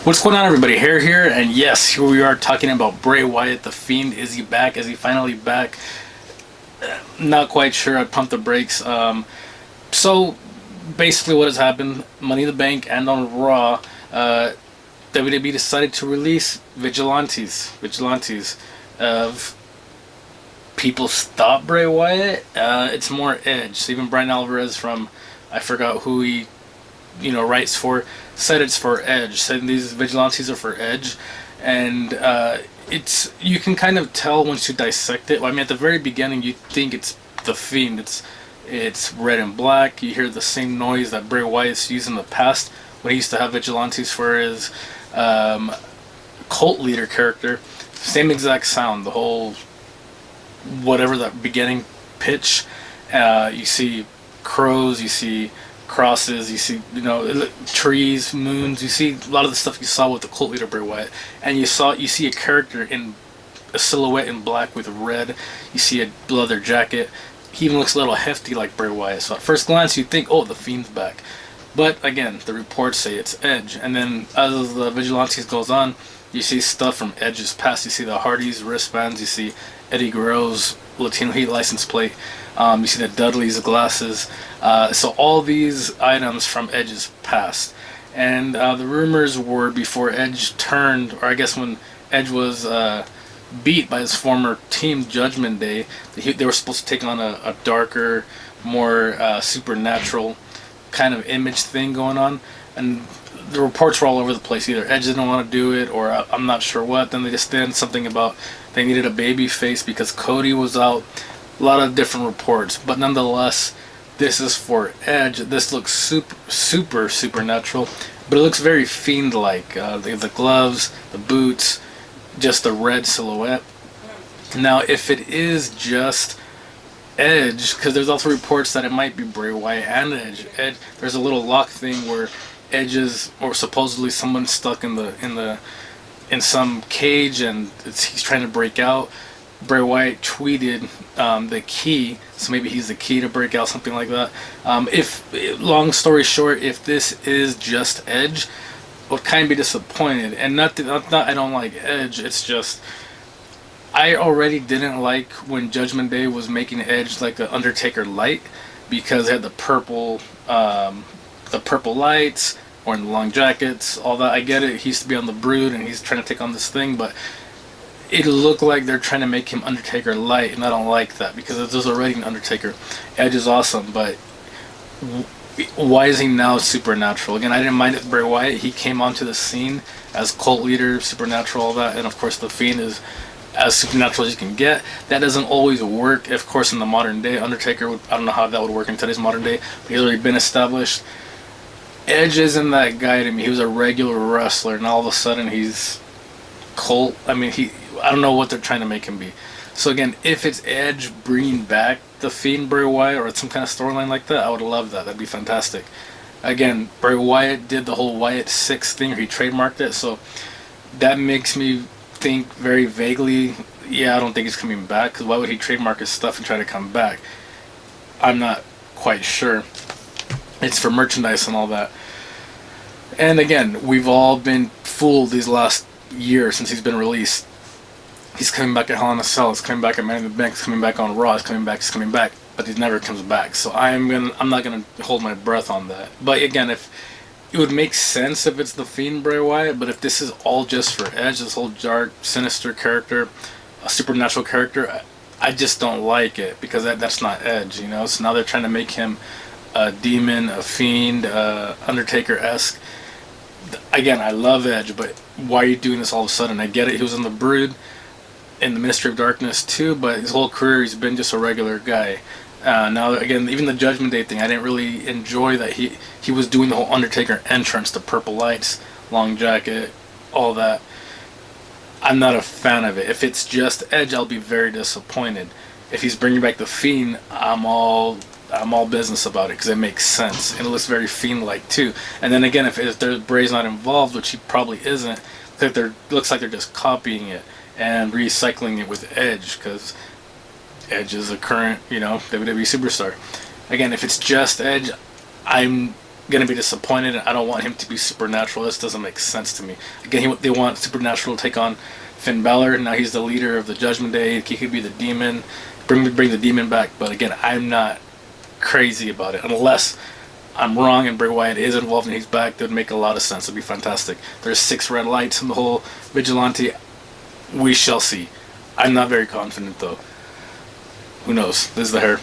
What's going on, everybody? Hair here, and yes, here we are talking about Bray Wyatt, the Fiend. Is he back? Is he finally back? Not quite sure. I pumped the brakes. So basically, what has happened? Money in the Bank and on Raw, WWE decided to release vigilantes of people stop Bray Wyatt. It's more Edge. So even Brian Alvarez from, I forgot who he writes for, said it's for Edge, said these vigilantes are for Edge. And you can kind of tell once you dissect it. I mean, at the very beginning you think it's the Fiend, it's red and black. You hear the same noise that Bray Wyatt's used in the past when he used to have vigilantes for his cult leader character. Same exact sound, the whole whatever that beginning pitch. You see crows, you see crosses, you see trees, moons. You see a lot of the stuff you saw with the cult leader Bray Wyatt, and you see a character in a silhouette in black with red. You see a leather jacket. He even looks a little hefty like Bray Wyatt. So at first glance you think, oh, the Fiend's back. But again, the reports say it's Edge. And then as the vigilantes goes on, you see stuff from Edge's past. You see the Hardys wristbands. You see Eddie Guerrero's Latino Heat license plate. You see the Dudley's glasses. So all these items from Edge's past. And the rumors were before Edge turned, or I guess when Edge was beat by his former team, Judgment Day, they were supposed to take on a darker, more supernatural kind of image thing going on. And the reports were all over the place. Either Edge didn't want to do it, or I'm not sure what. Then they just did something about they needed a baby face because Cody was out. A lot of different reports, but nonetheless, this is for Edge. This looks super supernatural, but it looks very Fiend-like. The gloves, the boots, just the red silhouette. Now, if it is just Edge, because there's also reports that it might be Bray Wyatt and Edge. There's a little lock thing where Edge is, or supposedly someone's stuck in some cage and he's trying to break out. Bray Wyatt tweeted the key, so maybe he's the key to break out, something like that. Long story short, if this is just Edge, I would kind of be disappointed. And not I don't like Edge, it's just I already didn't like when Judgment Day was making Edge like an Undertaker light, because it had the purple lights, or in the long jackets, all that. I get it, he used to be on the Brood and he's trying to take on this thing, but it looked like they're trying to make him Undertaker light, and I don't like that, because there's already an Undertaker. Edge is awesome, but why is he now supernatural? Again, I didn't mind it, Bray Wyatt. He came onto the scene as cult leader, supernatural, all that, and of course the Fiend is as supernatural as you can get. That doesn't always work, of course, in the modern day. Undertaker, I don't know how that would work in today's modern day, but he's already been established. Edge isn't that guy to me. He was a regular wrestler, and all of a sudden he's cult. I mean, I don't know what they're trying to make him be. So again, if it's Edge bringing back the Fiend Bray Wyatt, or some kind of storyline like that, I would love that. That'd be fantastic. Again, Bray Wyatt did the whole Wyatt 6 thing, or he trademarked it, so that makes me think very vaguely, yeah, I don't think he's coming back, because why would he trademark his stuff and try to come back? I'm not quite sure. It's for merchandise and all that. And again, we've all been fooled these last year since he's been released. He's coming back at Hell in a Cell, he's coming back at Money in the Bank, he's coming back on Raw, he's coming back, but he never comes back. So I'm not gonna hold my breath on that. But again, if it would make sense if it's the Fiend Bray Wyatt, but if this is all just for Edge, this whole dark, sinister character, a supernatural character, I just don't like it, because that's not Edge, So now they're trying to make him a demon, a fiend, Undertaker-esque. Again, I love Edge, but why are you doing this all of a sudden? I get it, he was in the Brood, in the Ministry of Darkness too, but his whole career he's been just a regular guy. Now again, even the Judgment Day thing, I didn't really enjoy that he was doing the whole Undertaker entrance, the purple lights, long jacket, all that. I'm not a fan of it. If it's just Edge, I'll be very disappointed. If he's bringing back the Fiend, I'm all business about it, because it makes sense and it looks very Fiend-like too. And then again, if Bray's not involved, which he probably isn't, looks like they're just copying it and recycling it with Edge, because Edge is a current, WWE superstar. Again, if it's just Edge, I'm gonna be disappointed. And I don't want him to be Supernatural. This doesn't make sense to me. Again, they want Supernatural to take on Finn Balor. Now he's the leader of the Judgment Day. He could be the demon. Bring the demon back. But again, I'm not crazy about it unless I'm wrong and Bray Wyatt is involved and he's back. That would make a lot of sense. It'd be fantastic. There's 6 red lights in the whole vigilante. We shall see. I'm not very confident though. Who knows? This is the hair.